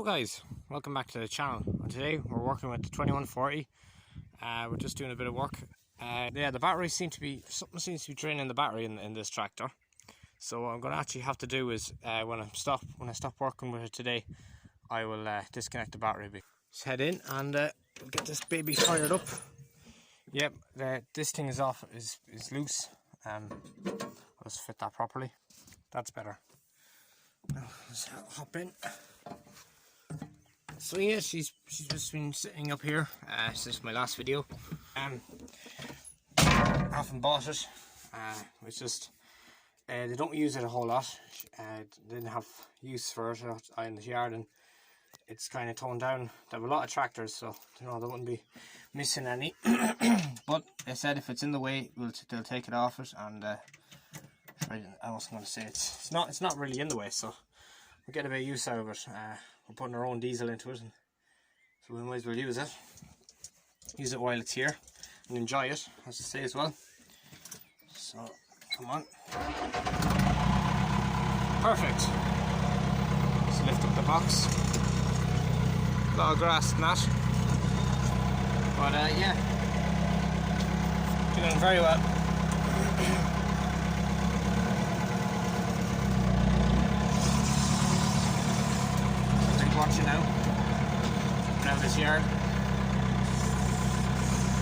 Guys, welcome back to the channel. And today we're working with the 2140. We're just doing a bit of work. Yeah, the battery something seems to be draining the battery in this tractor. So what I'm going to actually have to do is when I stop working with it today, I will disconnect the battery. Just head in and we'll get this baby fired up. Yep, this thing is off, is loose. Let's fit that properly. That's better. Now let's hop in. So yeah, she's just been sitting up here since my last video. Haven't bought it. It's just they don't use it a whole lot. Didn't have use for it in the yard, and it's kind of toned down. They have a lot of tractors, so you know they wouldn't be missing any. But they said if it's in the way, they'll take it off it. And I wasn't going to say it's not really in the way, so we'll get a bit of use out of it. We're putting our own diesel into it, and so we might as well use it. Use it while it's here and enjoy it, as I say as well. So, come on. Perfect. Let's lift up the box. A lot of grass and that. But yeah, doing very well. Watching out this yard.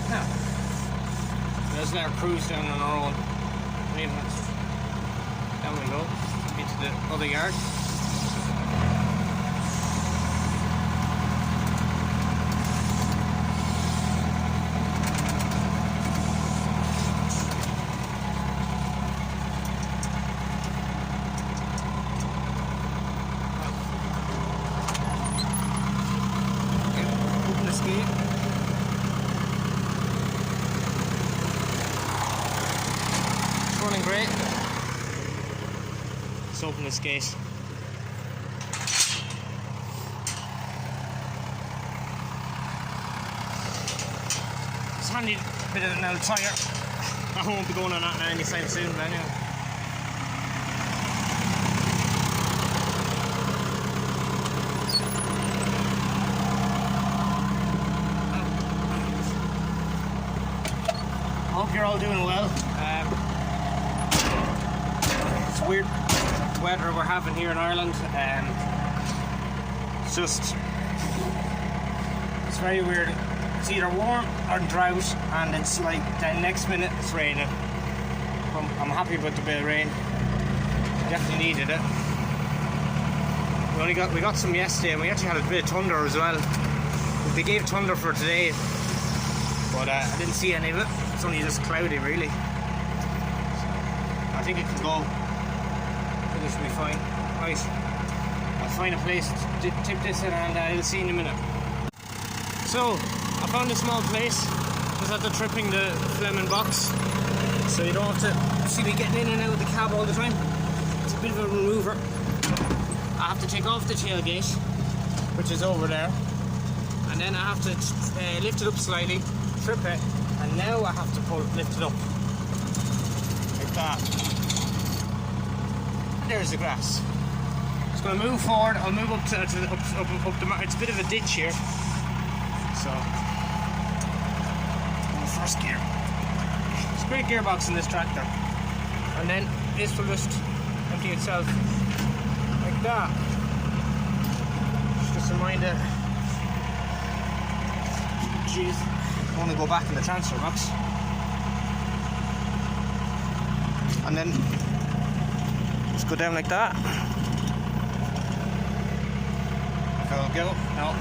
Now, let's let her cruise down on our own. Down we go into the other yard. Running great. Let's open this gate. It's handy bit of an old tyre. I won't be going on that now anytime soon, but anyway. I hope you're all doing well. It's weird weather we're having here in Ireland. It's very weird. It's either warm or drought, and it's like the next minute it's raining. I'm happy about the bit of rain. Definitely needed it. We got some yesterday, and we actually had a bit of thunder as well. They gave thunder for today, but I didn't see any of it. It's only just cloudy, really. I think it can go. I think it should be fine. Right, I'll find a place to tip this in, and I'll see you in a minute. So, I found a small place just after tripping the Fleming box, so you don't have to see me getting in and out of the cab all the time. It's a bit of a maneuver. I have to take off the tailgate, which is over there, and then I have to lift it up slightly, trip it, and now I have to lift it up like that. And there's the grass. It's going to move forward. I'll move up up the. It's a bit of a ditch here, so in the first gear. It's a great gearbox in this tractor, and then this will just empty itself like that. Just a reminder. Jeez. I want to go back in the transfer box, and then just go down like that. I'll go. No.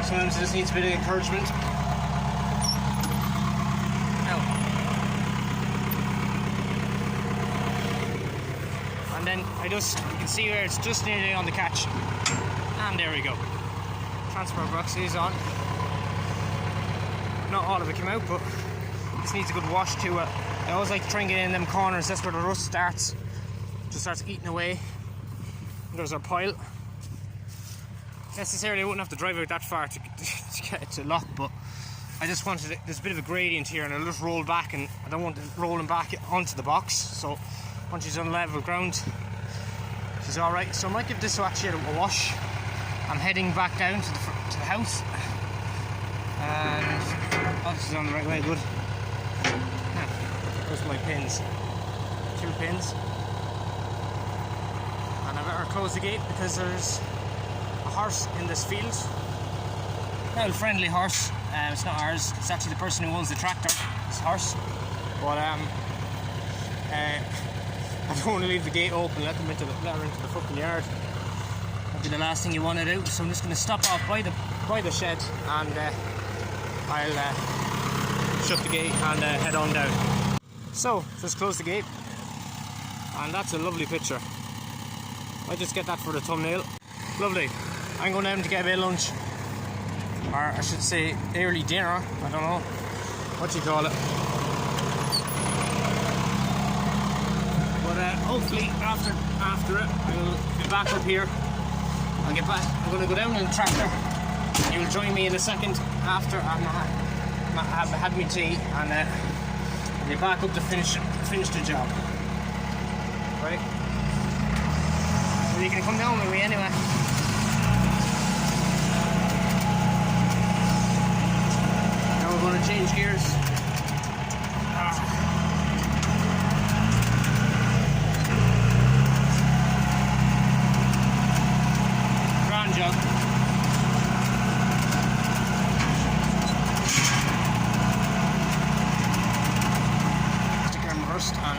Sometimes it just needs a bit of encouragement. No. And then you can see where it's just nearly on the catch, and there we go. Transfer box is on. Not all of it came out, but this needs a good wash to it. I always like to try and get in them corners. That's where the rust starts. Just starts eating away. And there's our pile. Necessarily I wouldn't have to drive out that far to get it to lock, but I just wanted it. There's a bit of a gradient here, and it'll just roll back, and I don't want it rolling back onto the box. So once she's on level ground, she's alright. So I might give this actually a wash. I'm heading back down to the house, and oh, this is on the right way, good. Now, there's my pins, 2 pins, and I better close the gate because there's a horse in this field. Well, friendly horse. It's not ours. It's actually the person who owns the tractor. It's a horse. But I don't want to leave the gate open. Let her into the fucking yard. That'd be the last thing you want to do. So I'm just going to stop off by the shed, and I'll shut the gate and head on down. So just close the gate, and that's a lovely picture. I just get that for the thumbnail. Lovely. I'm going down to get a bit of lunch. Or I should say early dinner, I don't know what you call it. But hopefully after it I'll be back up here. I'll get back, I'm going to go down in the tractor. You'll join me in a second after I've had my tea, and I'll be back up to finish the job. Right? Well, you can come down with me anyway. We're going to change gears. Grand job. Stick her reversed and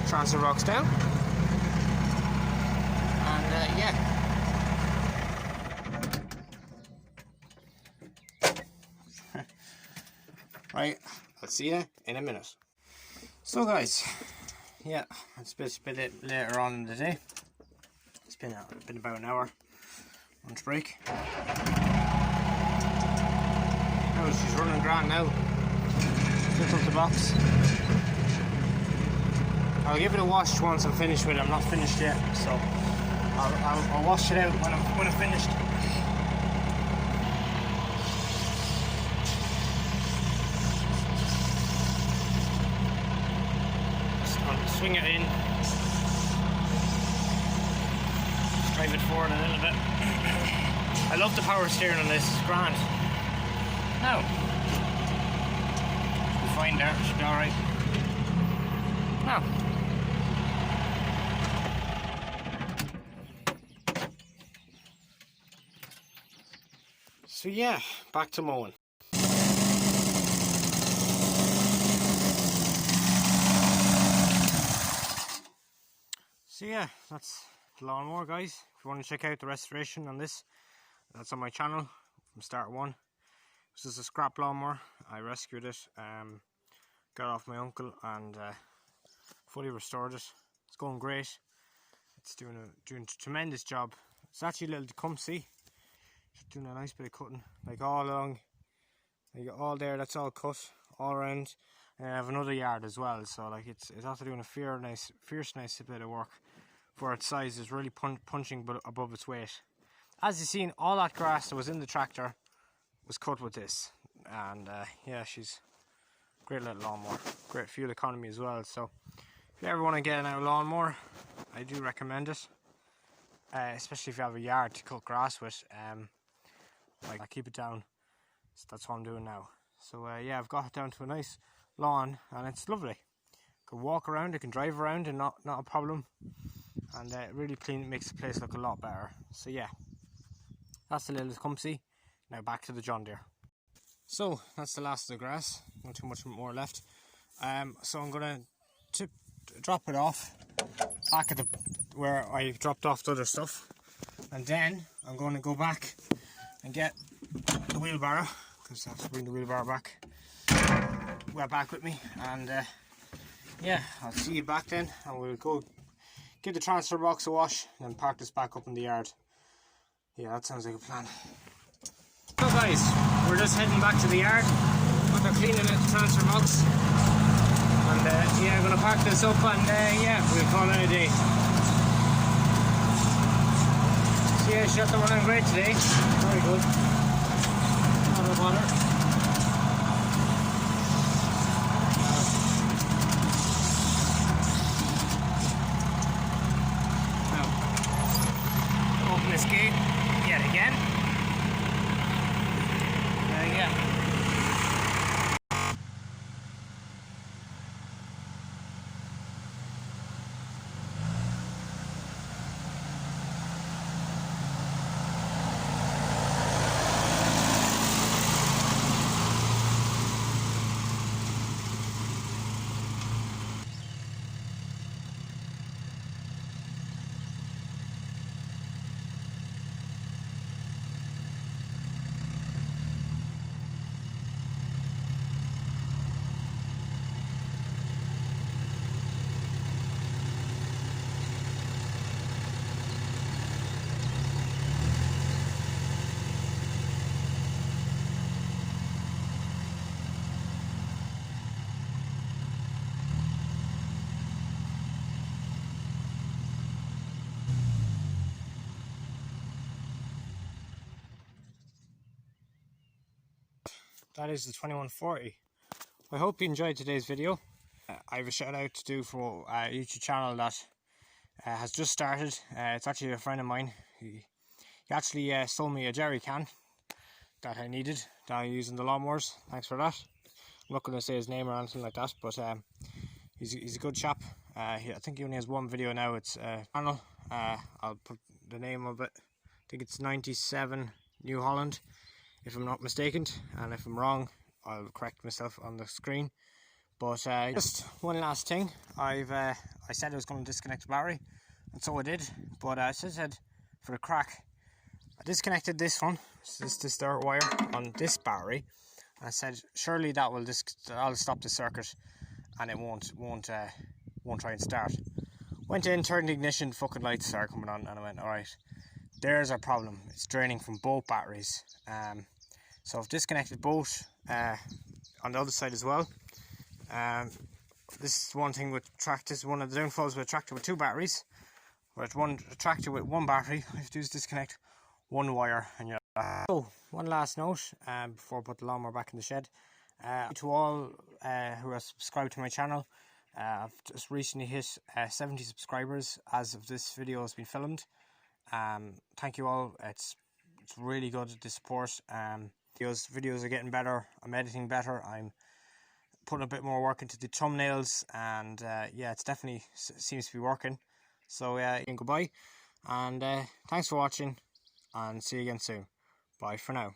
transfer rocks down, and yeah. Right, I'll see you in a minute. So guys, yeah, it's a bit later on in the day. It's been about an hour lunch break. Oh, she's running grand now. Flip up the box. I'll give it a wash once I'm finished with it. I'm not finished yet, so I'll wash it out when I'm finished. Just I'll swing it in, just drive it forward a little bit. I love the power steering on this. It's grand. Now, we'll be fine there. It should be all right. Now. So yeah, back to mowing. So yeah, that's the lawnmower, guys. If you want to check out the restoration on this, that's on my channel from start one. This is a scrap lawnmower. I rescued it, got it off my uncle, and fully restored it. It's going great. It's doing a tremendous job. It's actually a little Tecumseh. Doing a nice bit of cutting, like all along, like all there. That's all cut all around, and I have another yard as well. So like it's after doing a fierce nice bit of work for its size. It's really punching but above its weight. As you've seen, all that grass that was in the tractor was cut with this, and yeah, she's a great little lawnmower, great fuel economy as well. So if you ever want to get a lawnmower, I do recommend it, especially if you have a yard to cut grass with. Like I keep it down, so that's what I'm doing now. So yeah, I've got it down to a nice lawn, and it's lovely. Can walk around, it can drive around, and not a problem. And it really makes the place look a lot better. So yeah, that's the little Tecumseh. Now back to the John Deere. So that's the last of the grass. Not too much more left. So I'm gonna drop it off back at where I dropped off the other stuff, and then I'm going to go back and get the wheelbarrow, because I have to bring the wheelbarrow back with me, and yeah, I'll see you back then, and we'll go give the transfer box a wash and then park this back up in the yard. Yeah, that sounds like a plan. So guys, we're just heading back to the yard after cleaning the transfer box, and yeah, I'm going to park this up, and yeah, we'll call it a day. shots are running great today. Very good. Not a bother. Open this gate yet again. There you go. That is the 2140. I hope you enjoyed today's video. I have a shout out to do for a YouTube channel that has just started. It's actually a friend of mine. He actually sold me a jerry can that I needed that I'm using the lawnmowers. Thanks for that. I'm not going to say his name or anything like that, but he's a good chap. I think he only has one video now. It's channel. I'll put the name of it. I think it's 97 New Holland, if I'm not mistaken, and if I'm wrong, I'll correct myself on the screen. But just one last thing, I said I was going to disconnect the battery, and so I did. But I said for the crack, I disconnected this one, this there wire on this battery. And I said surely that will I'll stop the circuit, and it won't try and start. Went in, turned the ignition, fucking lights started coming on, and I went, all right, there's our problem. It's draining from both batteries. So I've disconnected both on the other side as well. This is one thing with tractors. One of the downfalls with a tractor with two batteries. With a tractor with one battery, all you have to do is disconnect one wire, and you're. So one last note before I put the lawnmower back in the shed. To all who are subscribed to my channel, I've just recently hit 70 subscribers as of this video has been filmed. Thank you all. It's really good, the support. Videos are getting better. I'm editing better. I'm putting a bit more work into the thumbnails, and yeah, it's definitely seems to be working. So goodbye, and thanks for watching, and see you again soon. Bye for now.